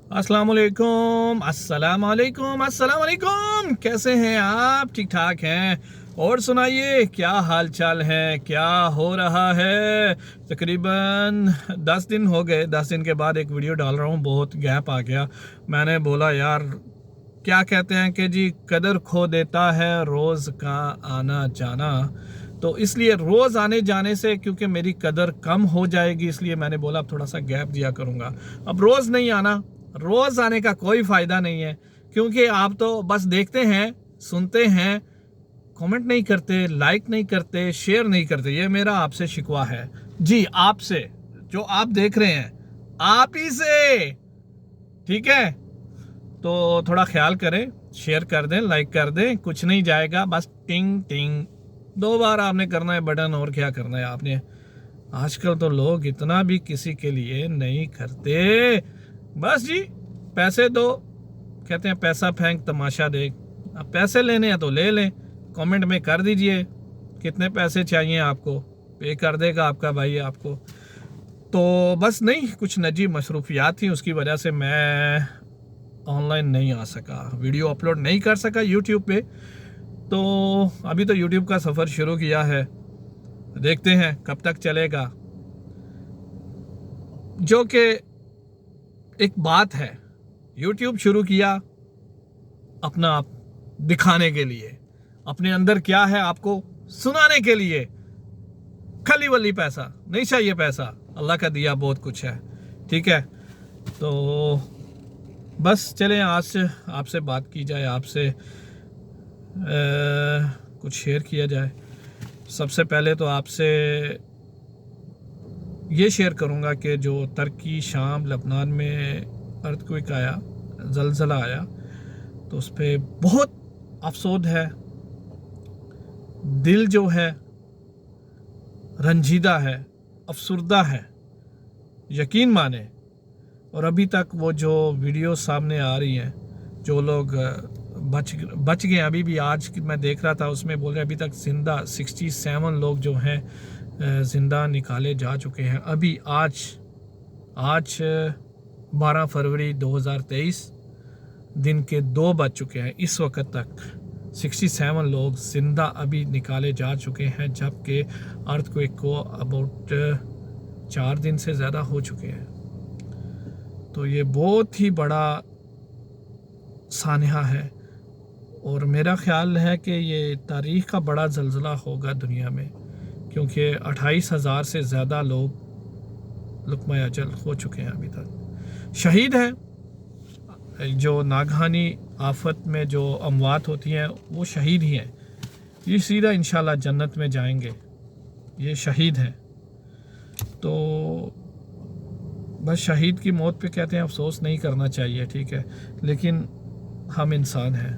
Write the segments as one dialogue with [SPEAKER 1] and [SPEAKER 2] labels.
[SPEAKER 1] अस्सलाम वालेकुम, अस्सलाम वालेकुम, अस्सलाम वालेकुम। कैसे हैं आप? ठीक ठाक हैं? और सुनाइए, क्या हाल चाल है, क्या हो रहा है? तकरीबन 10 दिन हो गए। 10 दिन के बाद एक वीडियो डाल रहा हूँ, बहुत गैप आ गया। मैंने बोला यार, क्या कहते हैं कि जी कदर खो देता है रोज़ का आना जाना। तो इसलिए रोज़ आने जाने से क्योंकि मेरी कदर कम हो जाएगी, इसलिए मैंने बोला अब थोड़ा सा गैप दिया करूँगा। अब रोज़ नहीं आना, रोज़ आने का कोई फ़ायदा नहीं है, क्योंकि आप तो बस देखते हैं, सुनते हैं, कमेंट नहीं करते, लाइक नहीं करते, शेयर नहीं करते। ये मेरा आपसे शिकवा है जी, आपसे, जो आप देख रहे हैं, आप ही से। ठीक है, तो थोड़ा ख्याल करें, शेयर कर दें, लाइक कर दें, कुछ नहीं जाएगा, बस टिंग टिंग 2 बार आपने करना है बटन, और क्या करना है आपने। आजकल तो लोग इतना भी किसी के लिए नहीं करते। बस जी, पैसे दो, कहते हैं पैसा फेंक तमाशा देख। अब पैसे लेने हैं तो ले लें, कमेंट में कर दीजिए कितने पैसे चाहिए आपको, पे कर देगा आपका भाई आपको। तो बस नहीं, कुछ निजी मसरूफियात थी, उसकी वजह से मैं ऑनलाइन नहीं आ सका, वीडियो अपलोड नहीं कर सका यूट्यूब पे। तो अभी तो यूट्यूब का सफ़र शुरू किया है, देखते हैं कब तक चलेगा। जो कि एक बात है, यूट्यूब शुरू किया अपना आप दिखाने के लिए, अपने अंदर क्या है आपको सुनाने के लिए। खली वली पैसा नहीं चाहिए, पैसा अल्लाह का दिया बहुत कुछ है। ठीक है, तो बस चलें, आज से आपसे बात की जाए, आपसे कुछ शेयर किया जाए। सबसे पहले तो आपसे ये शेयर करूँगा कि जो तुर्की, शाम, लबनान में अर्थक्वेक आया, ज़लज़ला आया, तो उस पर बहुत अफसोस है, दिल जो है रंजीदा है, अफसुर्दा है, यकीन माने। और अभी तक वो जो वीडियो सामने आ रही हैं, जो लोग बच गए, अभी भी आज मैं देख रहा था, उसमें बोल रहे अभी तक ज़िंदा 67 लोग जो हैं ज़िंदा निकाले जा चुके हैं। अभी आज 12 फरवरी 2023 दिन के 2 बज चुके हैं। इस वक्त तक 67 लोग ज़िंदा अभी निकाले जा चुके हैं, जबकि अर्थक्वेक को अबाउट 4 दिन से ज़्यादा हो चुके हैं। तो ये बहुत ही बड़ा सानहा है, और मेरा ख्याल है कि ये तारीख़ का बड़ा ज़लज़ला होगा दुनिया में, क्योंकि 28,000 से ज़्यादा लोग लुक़मा अजल हो चुके हैं, अभी तक शहीद हैं। जो नागहानी आफत में जो अमवात होती हैं वो शहीद ही हैं, ये सीधा इंशाल्लाह जन्नत में जाएंगे, ये शहीद हैं। तो बस शहीद की मौत पे कहते हैं अफसोस नहीं करना चाहिए, ठीक है, लेकिन हम इंसान हैं,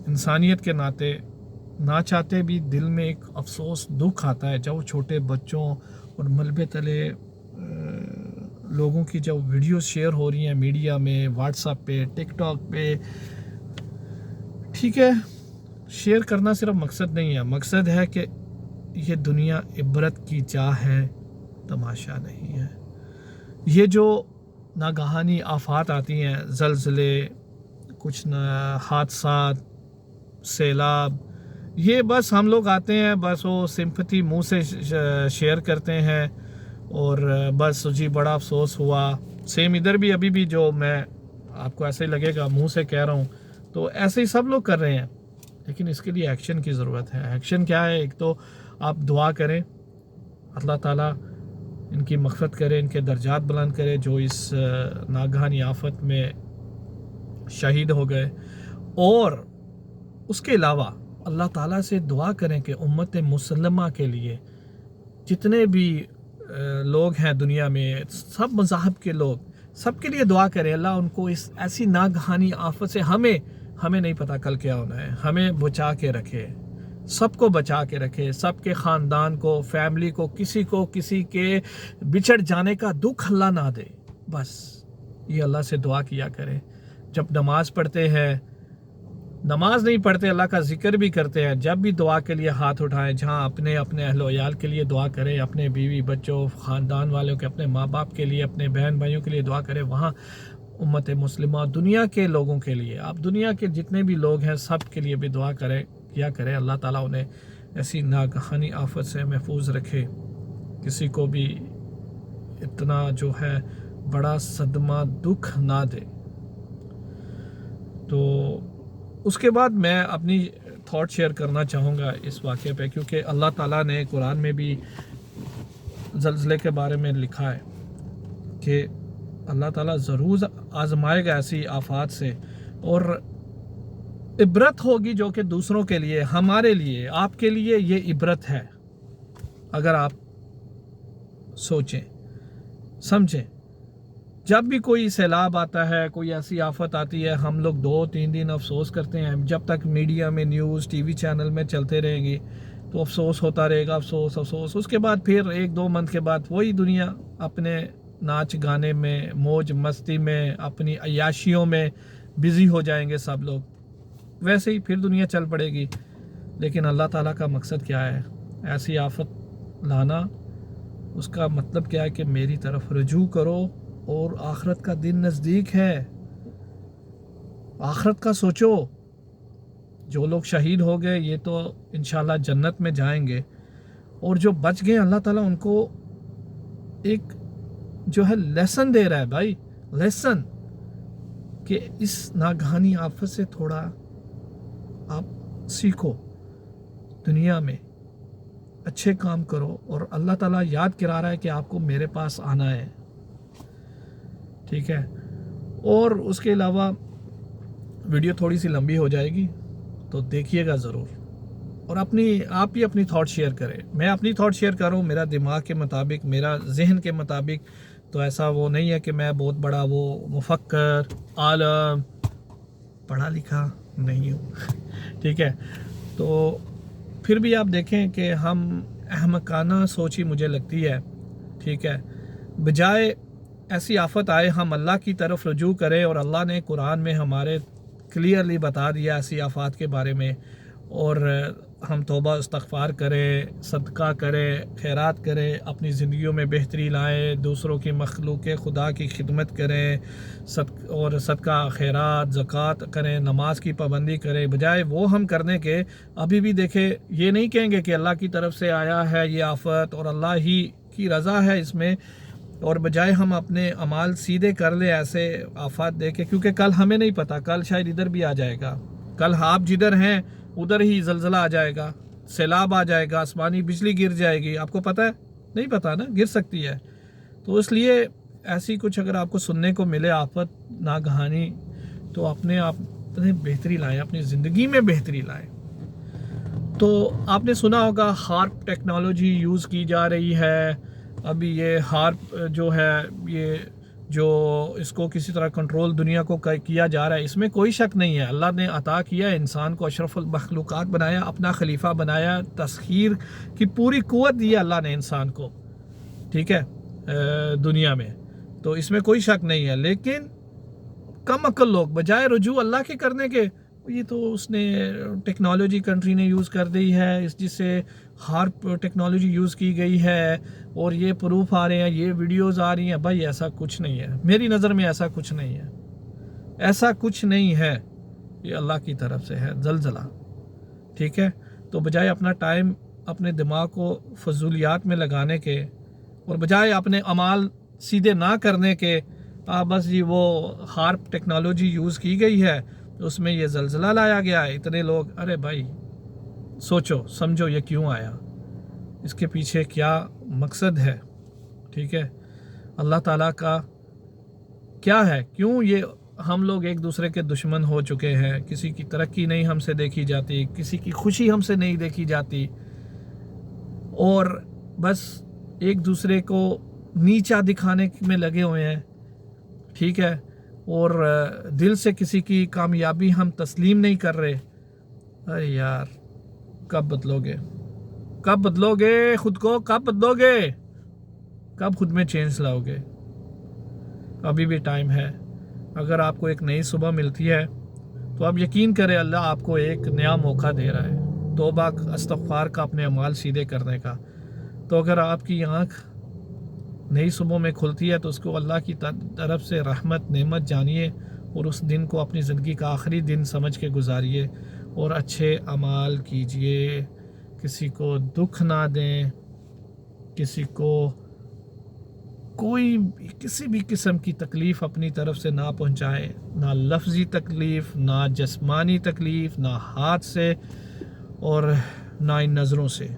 [SPEAKER 1] इंसानियत के नाते ना चाहते भी दिल में एक अफसोस, दुख आता है जब छोटे बच्चों और मलबे तले लोगों की जब वीडियो शेयर हो रही हैं मीडिया में, व्हाट्सएप पे, टिकटॉक पे। ठीक है, शेयर करना सिर्फ मकसद नहीं है, मकसद है कि ये दुनिया इबरत की जा है, तमाशा नहीं है। ये जो नागहानी आफात आती हैं, ज़लज़ले, कुछ हादसात, सैलाब, ये बस हम लोग आते हैं, बस वो सिंपैथी मुंह से शेयर करते हैं, और बस जी बड़ा अफसोस हुआ। सेम इधर भी अभी भी जो मैं आपको ऐसे ही लगेगा मुंह से कह रहा हूँ, तो ऐसे ही सब लोग कर रहे हैं, लेकिन इसके लिए एक्शन की ज़रूरत है। एक्शन क्या है? एक तो आप दुआ करें, अल्लाह ताला इनकी मग़फ़िरत करे, इनके दर्जात बुलंद करे जो इस नागहानी आफत में शहीद हो गए। और उसके अलावा अल्लाह ताला से दुआ करें कि उम्मत मुसल्लमा के लिए जितने भी लोग हैं दुनिया में, सब मज़ाहब के लोग, सब के लिए दुआ करें, अल्लाह उनको इस ऐसी नागहानी आफत से, हमें नहीं पता कल क्या होना है, हमें बचा के रखे, सबको बचा के रखे, सबके ख़ानदान को, फैमिली को, किसी के बिछड़ जाने का दुख अल्लाह ना दे। बस ये अल्लाह से दुआ किया करें। जब नमाज़ पढ़ते हैं, नमाज नहीं पढ़ते, अल्लाह का जिक्र भी करते हैं, जब भी दुआ के लिए हाथ उठाएं, जहाँ अपने अहल वयाल के लिए दुआ करें, अपने बीवी बच्चों ख़ानदान वालों के, अपने माँ बाप के लिए, अपने बहन भाइयों के लिए दुआ करें, वहाँ امت مسلمہ دنیا کے لوگوں کے لیے، آپ دنیا کے جتنے بھی لوگ ہیں سب کے لیے بھی دعا کیا کریں، اللہ تعالیٰ انہیں ایسی ناگہانی آفت سے محفوظ رکھے، کسی کو بھی اتنا جو ہے بڑا صدمہ دکھ نہ دے۔ تو اس کے بعد میں اپنی تھاٹ شیئر کرنا چاہوں گا اس واقعے پہ، کیونکہ اللہ تعالیٰ نے قرآن میں بھی زلزلے کے بارے میں لکھا ہے کہ اللہ تعالیٰ ضرور آزمائے گا ایسی آفات سے، اور عبرت ہوگی جو کہ دوسروں کے لیے، ہمارے لیے، آپ کے لیے یہ عبرت ہے اگر آپ سوچیں سمجھیں۔ جب بھی کوئی سیلاب آتا ہے، کوئی ایسی آفت آتی ہے، ہم لوگ 2-3 دن افسوس کرتے ہیں، جب تک میڈیا میں نیوز ٹی وی چینل میں چلتے رہیں گی تو افسوس ہوتا رہے گا، افسوس افسوس۔ اس کے بعد پھر 1-2 منتھ کے بعد وہی دنیا اپنے ناچ گانے میں، موج مستی میں، اپنی عیاشیوں میں بزی ہو جائیں گے سب لوگ، ویسے ہی پھر دنیا چل پڑے گی۔ لیکن اللہ تعالیٰ کا مقصد کیا ہے؟ ایسی آفت لانا، اس کا مطلب کیا ہے کہ میری طرف رجوع کرو، اور آخرت کا دن نزدیک ہے، آخرت کا سوچو۔ جو لوگ شہید ہو گئے یہ تو انشاءاللہ جنت میں جائیں گے، اور جو بچ گئے اللہ تعالیٰ ان کو ایک جو ہے لیسن دے رہا ہے بھائی، لیسن، کہ اس ناگہانی آفت سے تھوڑا آپ سیکھو، دنیا میں اچھے کام کرو، اور اللہ تعالیٰ یاد کرا رہا ہے کہ آپ کو میرے پاس آنا ہے، ٹھیک ہے۔ اور اس کے علاوہ ویڈیو تھوڑی سی لمبی ہو جائے گی تو دیکھیے گا ضرور، اور آپ بھی اپنی تھاٹ شیئر کریں، میں اپنی تھاٹ شیئر کروں میرا دماغ کے مطابق، میرا ذہن کے مطابق، تو ایسا وہ نہیں ہے کہ میں بہت بڑا وہ مفکر عالم پڑھا لکھا نہیں ہوں ٹھیک ہے۔ تو پھر بھی آپ دیکھیں کہ ہم احمقانہ سوچی مجھے لگتی ہے، ٹھیک ہے، بجائے ایسی آفت آئے ہم اللہ کی طرف رجوع کریں، اور اللہ نے قرآن میں ہمارے کلیئرلی بتا دیا ایسی آفات کے بارے میں، اور ہم توبہ استغفار کریں، صدقہ کریں، خیرات کریں، اپنی زندگیوں میں بہتری لائیں، دوسروں کی مخلوق خدا کی خدمت کریں، اور صدقہ خیرات زکوٰۃ کریں، نماز کی پابندی کریں، بجائے وہ ہم کرنے کے ابھی بھی دیکھیں یہ نہیں کہیں گے کہ اللہ کی طرف سے آیا ہے یہ آفت اور اللہ ہی کی رضا ہے اس میں، اور بجائے ہم اپنے اعمال سیدھے کر لیں ایسے آفات دے کے، کیونکہ کل ہمیں نہیں پتہ، کل شاید ادھر بھی آ جائے گا، کل آپ جدھر ہیں ادھر ہی زلزلہ آ جائے گا، سیلاب آ جائے گا، آسمانی بجلی گر جائے گی، آپ کو پتہ ہے؟ نہیں پتہ نا، گر سکتی ہے۔ تو اس لیے ایسی کچھ اگر آپ کو سننے کو ملے آفت ناگہانی، تو اپنے آپ بہتری لائیں، اپنی زندگی میں بہتری لائیں۔ تو آپ نے سنا ہوگا ہارپ ٹیکنالوجی یوز کی جا رہی ہے، ابھی یہ ہارپ جو ہے، یہ جو اس کو کسی طرح کنٹرول دنیا کو کیا جا رہا ہے، اس میں کوئی شک نہیں ہے، اللہ نے عطا کیا انسان کو، اشرف المخلوقات بنایا، اپنا خلیفہ بنایا، تسخیر کی پوری قوت دی اللہ نے انسان کو، ٹھیک ہے، دنیا میں، تو اس میں کوئی شک نہیں ہے۔ لیکن کم عقل لوگ بجائے رجوع اللہ کے کرنے کے، یہ تو اس نے ٹیکنالوجی کنٹری نے یوز کر دی ہے، جس سے ہارپ ٹیکنالوجی یوز کی گئی ہے، اور یہ پروف آ رہے ہیں، یہ ویڈیوز آ رہی ہیں، بھائی ایسا کچھ نہیں ہے، میری نظر میں ایسا کچھ نہیں ہے، ایسا کچھ نہیں ہے، یہ اللہ کی طرف سے ہے زلزلہ، ٹھیک ہے۔ تو بجائے اپنا ٹائم اپنے دماغ کو فضولیات میں لگانے کے، اور بجائے اپنے اعمال سیدھے نہ کرنے کے، بس جی وہ ہارپ ٹیکنالوجی یوز کی گئی ہے، اس میں یہ زلزلہ لایا گیا ہے، اتنے لوگ، ارے بھائی سوچو سمجھو یہ کیوں آیا، اس کے پیچھے کیا مقصد ہے، ٹھیک ہے، اللہ تعالیٰ کا کیا ہے، کیوں یہ ہم لوگ ایک دوسرے کے دشمن ہو چکے ہیں، کسی کی ترقی نہیں ہم سے دیکھی جاتی، کسی کی خوشی ہم سے نہیں دیکھی جاتی، اور بس ایک دوسرے کو نیچا دکھانے میں لگے ہوئے ہیں، ٹھیک ہے، اور دل سے کسی کی کامیابی ہم تسلیم نہیں کر رہے۔ ارے یار کب بدلو گے، کب بدلو گے خود کو، کب بدلو گے، کب خود میں چینج لاؤ گے؟ ابھی بھی ٹائم ہے۔ اگر آپ کو ایک نئی صبح ملتی ہے تو آپ یقین کریں اللہ آپ کو ایک نیا موقع دے رہا ہے توبہ استغفار کا، اپنے اعمال سیدھے کرنے کا۔ تو اگر آپ کی آنکھ नई सुबह में खुलती है तो उसको अल्लाह की तरफ से रहमत नेमत जानिए और उस दिन को अपनी ज़िंदगी का आखिरी दिन समझ के गुजारिए और अच्छे अमाल कीजिए, किसी को दुख ना दें, किसी को कोई किसी भी किस्म की तकलीफ़ अपनी तरफ से ना पहुंचाए, ना लफ्ज़ी तकलीफ़, ना जिस्मानी तकलीफ़, ना हाथ से और ना इन नज़रों से।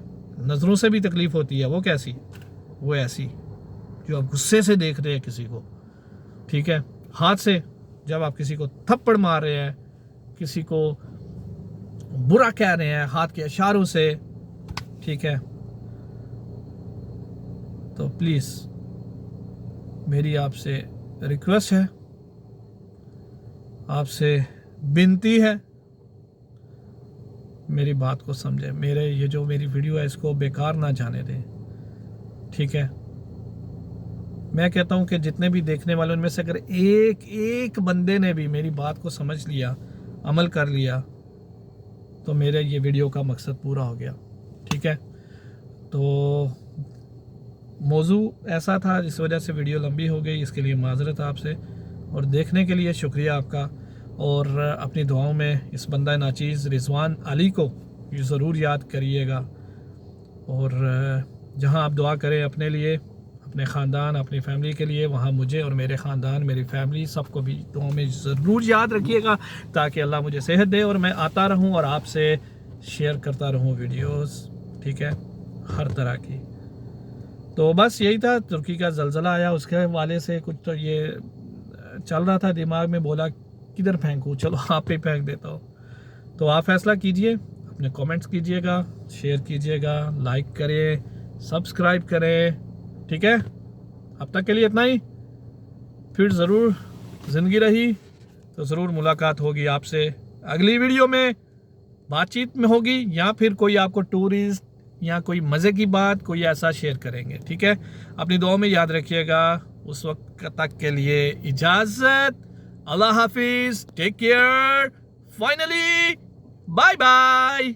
[SPEAKER 1] नज़रों से भी तकलीफ़ होती है, वो कैसी? वो ऐसी जो आप गुस्से से देख रहे हैं किसी को, ठीक है। हाथ से जब आप किसी को थप्पड़ मार रहे हैं, किसी को बुरा कह रहे हैं हाथ के इशारों से, ठीक है। तो प्लीज़ मेरी आपसे रिक्वेस्ट है, आपसे विनती है, मेरी बात को समझें। मेरी वीडियो है इसको बेकार ना जाने दें, ठीक है। मैं कहता हूं कि जितने भी देखने वाले उनमें से अगर एक बंदे ने भी मेरी बात को समझ लिया, अमल कर लिया, तो मेरे ये वीडियो का मकसद पूरा हो गया, ठीक है। तो मौजू ऐसा था जिस वजह से वीडियो लंबी हो गई, इसके लिए माजरत आपसे, और देखने के लिए शुक्रिया आपका। और अपनी दुआओं में इस बंदा नाचीज़ रिजवान अली को ज़रूर याद करिएगा, और जहां आप दुआ करें अपने लिए, अपने ख़ानदान, अपनी फैमिली के लिए, वहाँ मुझे और मेरे ख़ानदान, मेरी फैमिली, सबको भी दुआओं में ज़रूर याद रखिएगा, ताकि अल्लाह मुझे सेहत दे और मैं आता रहूँ और आपसे शेयर करता रहूँ वीडियोस, ठीक है, हर तरह की। तो बस यही था, तुर्की का ज़लज़ला आया, उसके हवाले से कुछ तो ये चल रहा था दिमाग में, बोला किधर फेंकूँ, चलो आप पे फेंक देता हूँ। तो आप फैसला कीजिए, अपने कमेंट्स कीजिएगा, शेयर कीजिएगा, लाइक करें, सब्सक्राइब करें, ठीक है। अब तक के लिए इतना ही, फिर ज़रूर ज़िंदगी रही तो ज़रूर मुलाकात होगी आपसे अगली वीडियो में, बातचीत में होगी, या फिर कोई आपको टूरिस्ट या कोई मज़े की बात कोई ऐसा शेयर करेंगे, ठीक है। अपनी दुआओं में याद रखिएगा। उस वक्त तक के लिए इजाज़त, अल्लाह हाफिज़, take care, finally bye bye.